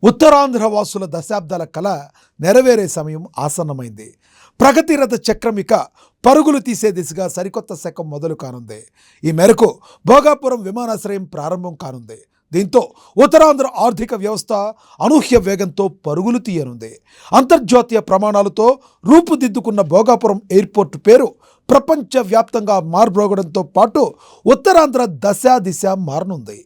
ఉత్తరాంధ్ర వాసుల దశాబ్దాల కళ నెరవేరే సమయం ఆసన్నమైంది. ప్రగతిరథ చక్రం ఇక పరుగులు తీసే దిశగా సరికొత్త శకం మొదలు కానుంది. ఈ మేరకు భోగాపురం విమానాశ్రయం ప్రారంభం కానుంది. దీంతో ఉత్తరాంధ్ర ఆర్థిక వ్యవస్థ అనూహ్య వేగంతో పరుగులు తీయనుంది. అంతర్జాతీయ ప్రమాణాలతో రూపుదిద్దుకున్న భోగాపురం ఎయిర్పోర్టు పేరు ప్రపంచవ్యాప్తంగా మార్బ్రోగడంతో పాటు ఉత్తరాంధ్ర దిశ మారనుంది.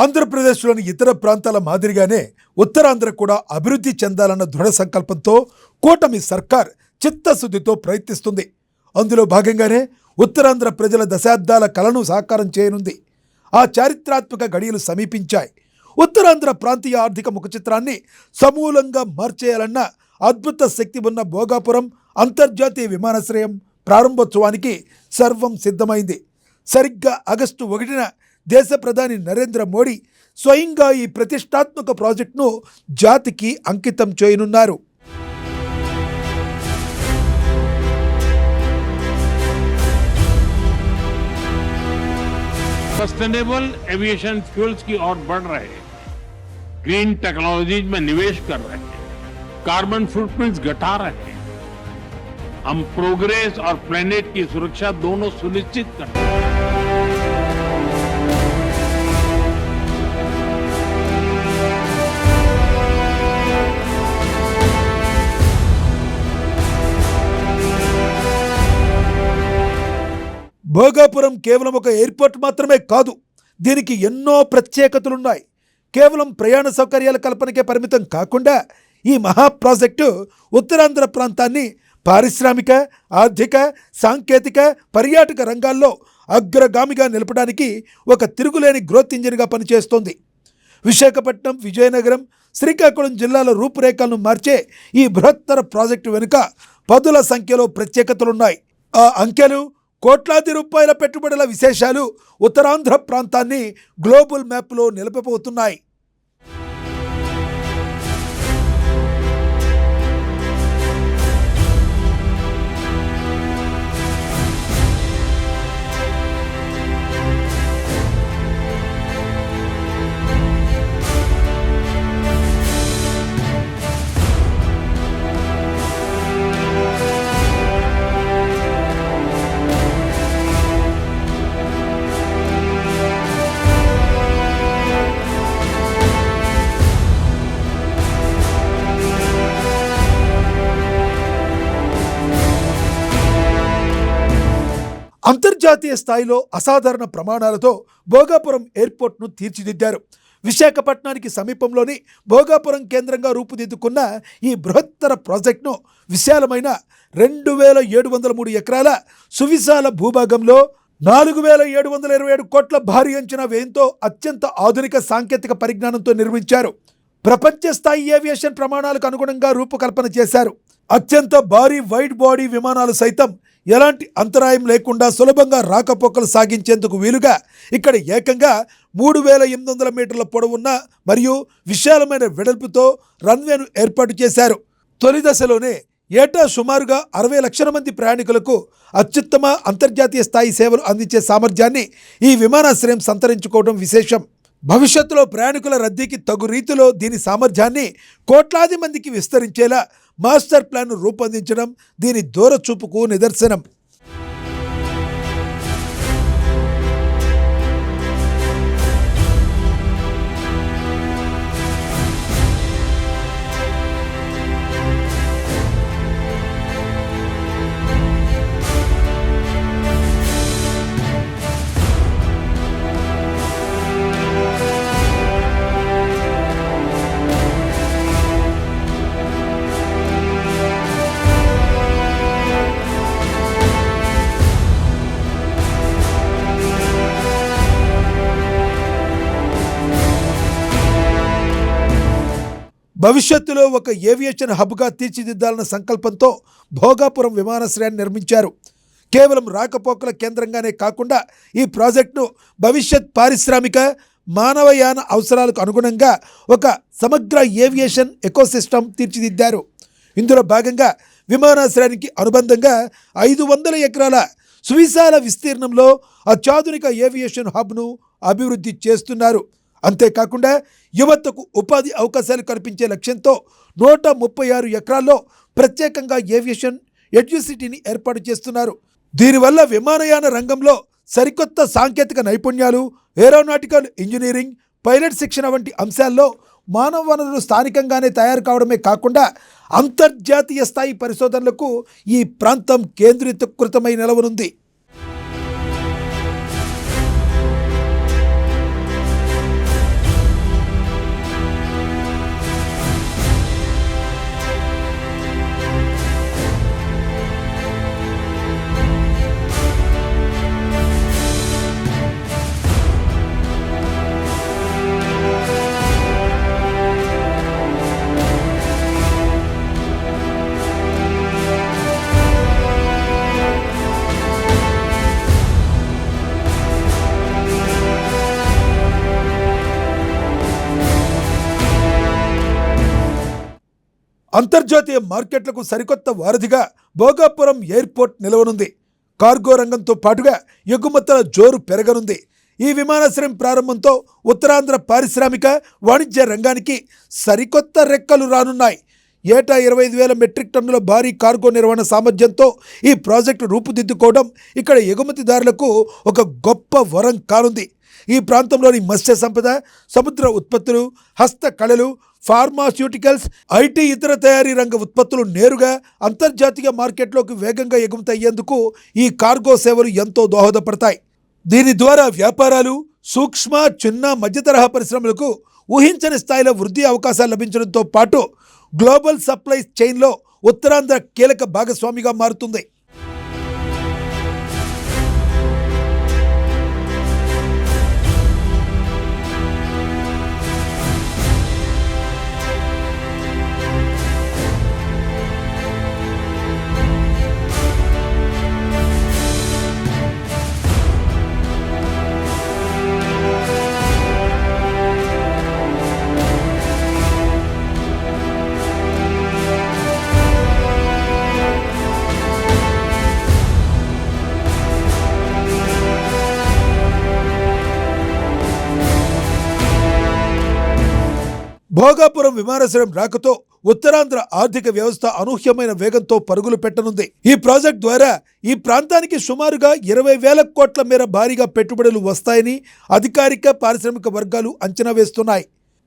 ఆంధ్రప్రదేశ్లోని ఇతర ప్రాంతాల మాదిరిగానే ఉత్తరాంధ్ర కూడా అభివృద్ధి చెందాలన్న దృఢ సంకల్పంతో కూటమి సర్కార్ చిత్తశుద్ధితో ప్రయత్నిస్తుంది. అందులో భాగంగానే ఉత్తరాంధ్ర ప్రజల దశాబ్దాల కలను సాకారం చేయనుంది. ఆ చారిత్రాత్మక గడియలు సమీపించాయి. ఉత్తరాంధ్ర ప్రాంతీయ ఆర్థిక ముఖచిత్రాన్ని సమూలంగా మార్చేయాలన్న అద్భుత శక్తి ఉన్న భోగాపురం అంతర్జాతీయ విమానాశ్రయం ప్రారంభోత్సవానికి సర్వం సిద్ధమైంది. సరిగ్గా ఆగస్టు 1న దేశ ప్రధాని నరేంద్ర మోడీ స్వయంగా ఈ ప్రతిష్టాత్మక ప్రాజెక్టును జాతికి అంకితం చేయనున్నారు. सस्टेनेबल एविएशन फ्यूल्स की ओर बढ़ रहे हैं, ग्रीन टेक्नोलॉजीज में निवेश कर रहे हैं, कार्बन फुटप्रिंट्स घटा रहे हैं. हम प्रोग्रेस और प्लेनेट की सुरक्षा दोनों सुनिश्चित करते हैं. భోగాపురం కేవలం ఒక ఎయిర్పోర్ట్ మాత్రమే కాదు, దీనికి ఎన్నో ప్రత్యేకతలున్నాయి. కేవలం ప్రయాణ సౌకర్యాల కల్పనకే పరిమితం కాకుండా ఈ మహా ప్రాజెక్టు ఉత్తరాంధ్ర ప్రాంతాన్ని పారిశ్రామిక, ఆర్థిక, సాంకేతిక, పర్యాటక రంగాల్లో అగ్రగామిగా నిలపడానికి ఒక తిరుగులేని గ్రోత్ ఇంజిన్గా పనిచేస్తోంది. విశాఖపట్నం, విజయనగరం, శ్రీకాకుళం జిల్లాల రూపురేఖలను మార్చే ఈ బృహత్తర ప్రాజెక్టు వెనుక పదుల సంఖ్యలో ప్రత్యేకతలున్నాయి. ఆ అంకెలు, కోట్లాది రూపాయల పెట్టుబడుల విశేషాలు ఉత్తరాంధ్ర ప్రాంతాన్ని గ్లోబల్ మ్యాప్లో నిలపబోతున్నాయి. అంతర్జాతీయ స్థాయిలో అసాధారణ ప్రమాణాలతో భోగాపురం ఎయిర్పోర్ట్ను తీర్చిదిద్దారు. విశాఖపట్నానికి సమీపంలోని భోగాపురం కేంద్రంగా రూపుదిద్దుకున్న ఈ బృహత్తర ప్రాజెక్టును విశాలమైన 2703 ఎకరాల సువిశాల భూభాగంలో 4727 కోట్ల భారీ అంచనా వ్యయంతో అత్యంత ఆధునిక సాంకేతిక పరిజ్ఞానంతో నిర్మించారు. ప్రపంచ స్థాయి ఏవియేషన్ ప్రమాణాలకు అనుగుణంగా రూపకల్పన చేశారు. అత్యంత భారీ వైడ్ బాడీ విమానాలు సైతం ఎలాంటి అంతరాయం లేకుండా సులభంగా రాకపోకలు సాగించేందుకు వీలుగా ఇక్కడ ఏకంగా 3800 మీటర్ల పొడవున్న మరియు విశాలమైన వెడల్పుతో రన్వేను ఏర్పాటు చేశారు. తొలి దశలోనే ఏటా సుమారుగా 60 లక్షల మంది ప్రయాణికులకు అత్యుత్తమ అంతర్జాతీయ స్థాయి సేవలు అందించే సామర్థ్యాన్ని ఈ విమానాశ్రయం సంతరించుకోవడం విశేషం. భవిష్యత్తులో ప్రయాణికుల రద్దీకి తగు రీతిలో దీని సామర్థ్యాన్ని కోట్లాది మందికి విస్తరించేలా మాస్టర్ ప్లాన్ను రూపొందించడం దీని దూరచూపుకు నిదర్శనం. భవిష్యత్తులో ఒక ఏవియేషన్ హబ్గా తీర్చిదిద్దాలన్న సంకల్పంతో భోగాపురం విమానాశ్రయాన్ని నిర్మించారు. కేవలం రాకపోకల కేంద్రంగానే కాకుండా ఈ ప్రాజెక్టును భవిష్యత్ పారిశ్రామిక మానవయాన అవసరాలకు అనుగుణంగా ఒక సమగ్ర ఏవియేషన్ ఎకోసిస్టమ్ తీర్చిదిద్దారు. ఇందులో భాగంగా విమానాశ్రయానికి అనుబంధంగా 500 ఎకరాల సువిశాల విస్తీర్ణంలో అత్యాధునిక ఏవియేషన్ హబ్ను అభివృద్ధి చేస్తున్నారు. అంతేకాకుండా యువతకు ఉపాధి అవకాశాలు కల్పించే లక్ష్యంతో 136 ఎకరాల్లో ప్రత్యేకంగా ఏవియేషన్ ఎడ్యుసిటీని ఏర్పాటు చేస్తున్నారు. దీనివల్ల విమానయాన రంగంలో సరికొత్త సాంకేతిక నైపుణ్యాలు, ఏరోనాటికల్ ఇంజనీరింగ్, పైలట్ శిక్షణ వంటి అంశాల్లో మానవ వనరులు స్థానికంగానే తయారు కావడమే కాకుండా అంతర్జాతీయ స్థాయి పరిశోధనలకు ఈ ప్రాంతం కేంద్రీకృతమై నిలవనుంది. అంతర్జాతీయ మార్కెట్లకు సరికొత్త వారధిగా భోగాపురం ఎయిర్పోర్ట్ నిలవనుంది. కార్గో రంగంతో పాటుగా ఎగుమతుల జోరు పెరగనుంది. ఈ విమానాశ్రయం ప్రారంభంతో ఉత్తరాంధ్ర పారిశ్రామిక వాణిజ్య రంగానికి సరికొత్త రెక్కలు రానున్నాయి. ఏటా 25,000 మెట్రిక్ టన్నుల భారీ కార్గో నిర్వహణ సామర్థ్యంతో ఈ ప్రాజెక్టు రూపుదిద్దుకోవడం ఇక్కడ ఎగుమతిదారులకు ఒక గొప్ప వరం కానుంది. ఈ ప్రాంతంలోని మత్స్య సంపద, సముద్ర ఉత్పత్తులు, హస్తకళలు, ఫార్మాస్యూటికల్స్, ఐటీ, ఇతర తయారీ రంగ ఉత్పత్తులు నేరుగా అంతర్జాతీయ మార్కెట్లోకి వేగంగా ఎగుమతి అయ్యేందుకు ఈ కార్గో సేవలు ఎంతో దోహదపడతాయి. దీని ద్వారా వ్యాపారాలు, సూక్ష్మ, చిన్న, మధ్యతరహా పరిశ్రమలకు ఊహించని స్థాయిలో వృద్ధి అవకాశాలు లభించడంతో పాటు గ్లోబల్ సప్లై చైన్లో ఉత్తరాంధ్ర కీలక భాగస్వామిగా మారుతుంది. భోగాపురం విమానాశ్రయం రాకతో ఉత్తరాంధ్ర ఆర్థిక వ్యవస్థ అనూహ్యమైన వేగంతో పరుగులు పెట్టనుంది. ఈ ప్రాజెక్ట్ ద్వారా ఈ ప్రాంతానికి సుమారుగా 20,000 కోట్ల మేర భారీగా పెట్టుబడులు వస్తాయని అధికారిక పారిశ్రామిక వర్గాలు అంచనా వేస్తున్నాయి.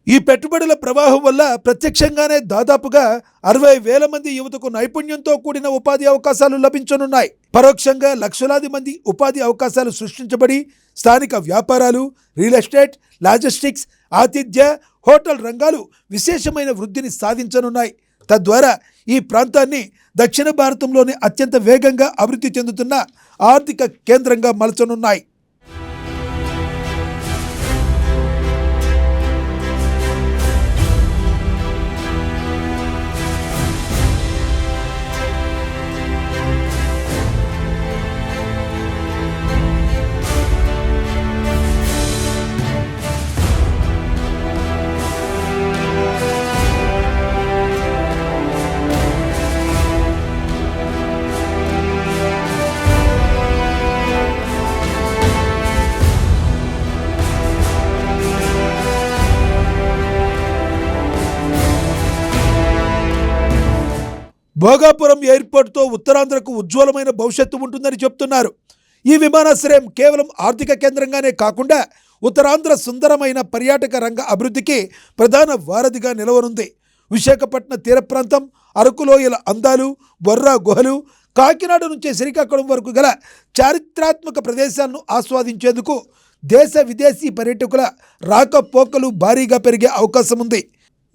ఈ పెట్టుబడుల ప్రవాహం వల్ల ప్రత్యక్షంగానే దాదాపుగా 60,000 మంది యువతకు నైపుణ్యంతో కూడిన ఉపాధి అవకాశాలు లభించనున్నాయి. పరోక్షంగా లక్షలాది మంది ఉపాధి అవకాశాలు సృష్టించబడి స్థానిక వ్యాపారాలు, రియల్ ఎస్టేట్, లాజిస్టిక్స్, ఆతిథ్య, హోటల్ రంగాలు విశేషమైన వృద్ధిని సాధించనున్నాయి. తద్వారా ఈ ప్రాంతాన్ని దక్షిణ భారతంలోని అత్యంత వేగంగా అభివృద్ధి చెందుతున్న ఆర్థిక కేంద్రంగా మలచనున్నాయి. భోగాపురం ఎయిర్పోర్ట్తో ఉత్తరాంధ్రకు ఉజ్వలమైన భవిష్యత్తు ఉంటుందని చెప్తున్నారు. ఈ విమానాశ్రయం కేవలం ఆర్థిక కేంద్రంగానే కాకుండా ఉత్తరాంధ్ర సుందరమైన పర్యాటక రంగ అభివృద్ధికి ప్రధాన వారధిగా నిలవనుంది. విశాఖపట్నం తీర ప్రాంతం, అరకులోయల అందాలు, బొర్రా గుహలు, కాకినాడ నుంచి శ్రీకాకుళం వరకు గల చారిత్రాత్మక ప్రదేశాలను ఆస్వాదించేందుకు దేశ విదేశీ పర్యాటకుల రాకపోకలు భారీగా పెరిగే అవకాశం ఉంది.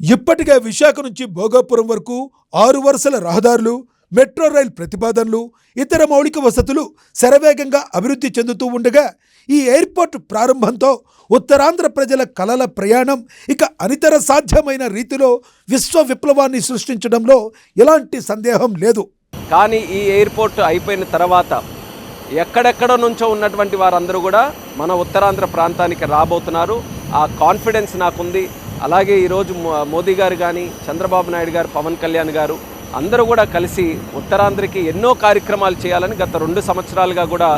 ఇప్పటికే విశాఖ నుంచి భోగాపురం వరకు 6 వరుసల రహదారులు, మెట్రో రైల్ ప్రతిపాదనలు, ఇతర మౌలిక వసతులు శరవేగంగా అభివృద్ధి చెందుతూ ఉండగా ఈ ఎయిర్పోర్ట్ ప్రారంభంతో ఉత్తరాంధ్ర ప్రజల కలల ప్రయాణం ఇక అనితర సాధ్యమైన రీతిలో విశ్వ విప్లవాన్ని సృష్టించడంలో ఎలాంటి సందేహం లేదు. కానీ ఈ ఎయిర్పోర్ట్ అయిపోయిన తర్వాత ఎక్కడెక్కడ నుంచో ఉన్నటువంటి వారందరూ కూడా మన ఉత్తరాంధ్ర ప్రాంతానికి రాబోతున్నారు. ఆ కాన్ఫిడెన్స్ నాకుంది. అలాగే ఈరోజు మోదీ గారు కానీ, చంద్రబాబు నాయుడు గారు, పవన్ కళ్యాణ్ గారు అందరూ కూడా కలిసి ఉత్తరాంధ్రకి ఎన్నో కార్యక్రమాలు చేయాలని గత 2 సంవత్సరాలుగా కూడా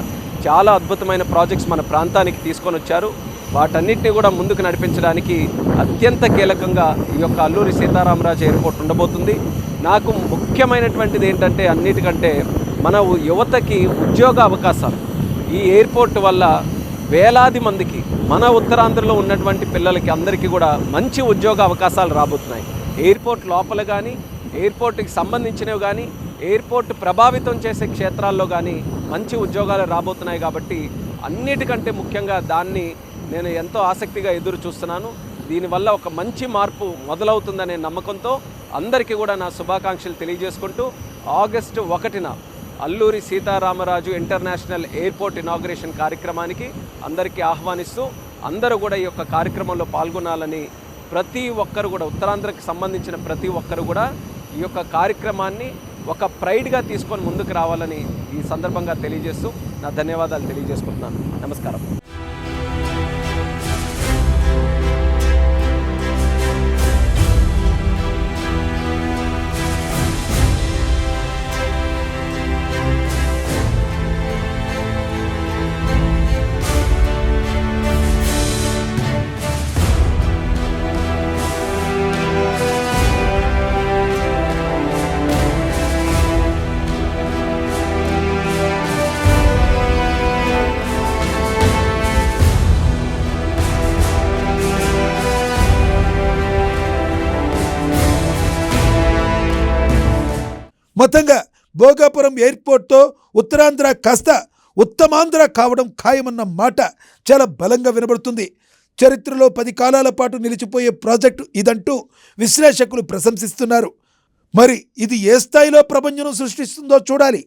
చాలా అద్భుతమైన ప్రాజెక్ట్స్ మన ప్రాంతానికి తీసుకొని వచ్చారు. వాటన్నిటిని కూడా ముందుకు నడిపించడానికి అత్యంత కీలకంగా ఈ యొక్క అల్లూరి సీతారామరాజు ఎయిర్పోర్ట్ ఉండబోతుంది. నాకు ముఖ్యమైనటువంటిది ఏంటంటే అన్నిటికంటే మన యువతకి ఉద్యోగ అవకాశాలు ఈ ఎయిర్పోర్ట్ వల్ల వేలాది మందికి మన ఉత్తరాంధ్రలో ఉన్నటువంటి పిల్లలకి అందరికీ కూడా మంచి ఉద్యోగ అవకాశాలు రాబోతున్నాయి. ఎయిర్పోర్ట్ లోపల కానీ, ఎయిర్పోర్ట్కి సంబంధించినవి కానీ, ఎయిర్పోర్ట్ ప్రభావితం చేసే క్షేత్రాల్లో కానీ మంచి ఉద్యోగాలు రాబోతున్నాయి. కాబట్టి అన్నిటికంటే ముఖ్యంగా దాన్ని నేను ఎంతో ఆసక్తిగా ఎదురు చూస్తున్నాను. దీనివల్ల ఒక మంచి మార్పు మొదలవుతుందనే నమ్మకంతో అందరికీ కూడా నా శుభాకాంక్షలు తెలియజేసుకుంటూ ఆగస్టు 1న Alluri Sitaramaraju international airport inauguration కార్యక్రమానికి అందరికీ ఆహ్వానిస్తూ అందరూ కూడా ఈ యొక్క కార్యక్రమంలో పాల్గొనాలని ప్రతి ఒక్కరు కూడా ఉత్తరాంధ్రకి సంబంధించిన ప్రతి ఒక్కరు కూడా ఈ యొక్క కార్యక్రమాన్ని ఒక ప్రైడ్గా తీసుకొని ముందుకు రావాలని ఈ సందర్భంగా తెలియజేస్తూ నా ధన్యవాదాలు తెలియజేసుకుంటున్నాను. నమస్కారం. మొత్తంగా భోగాపురం ఎయిర్పోర్ట్తో ఉత్తరాంధ్ర కాస్త ఉత్తమాంధ్ర కావడం ఖాయమన్న మాట చాలా బలంగా వినబడుతుంది. చరిత్రలో 10 కాలాల పాటు నిలిచిపోయే ప్రాజెక్టు ఇదంటూ విశ్లేషకులు ప్రశంసిస్తున్నారు. మరి ఇది ఏ స్థాయిలో ప్రభంజనం సృష్టిస్తుందో చూడాలి.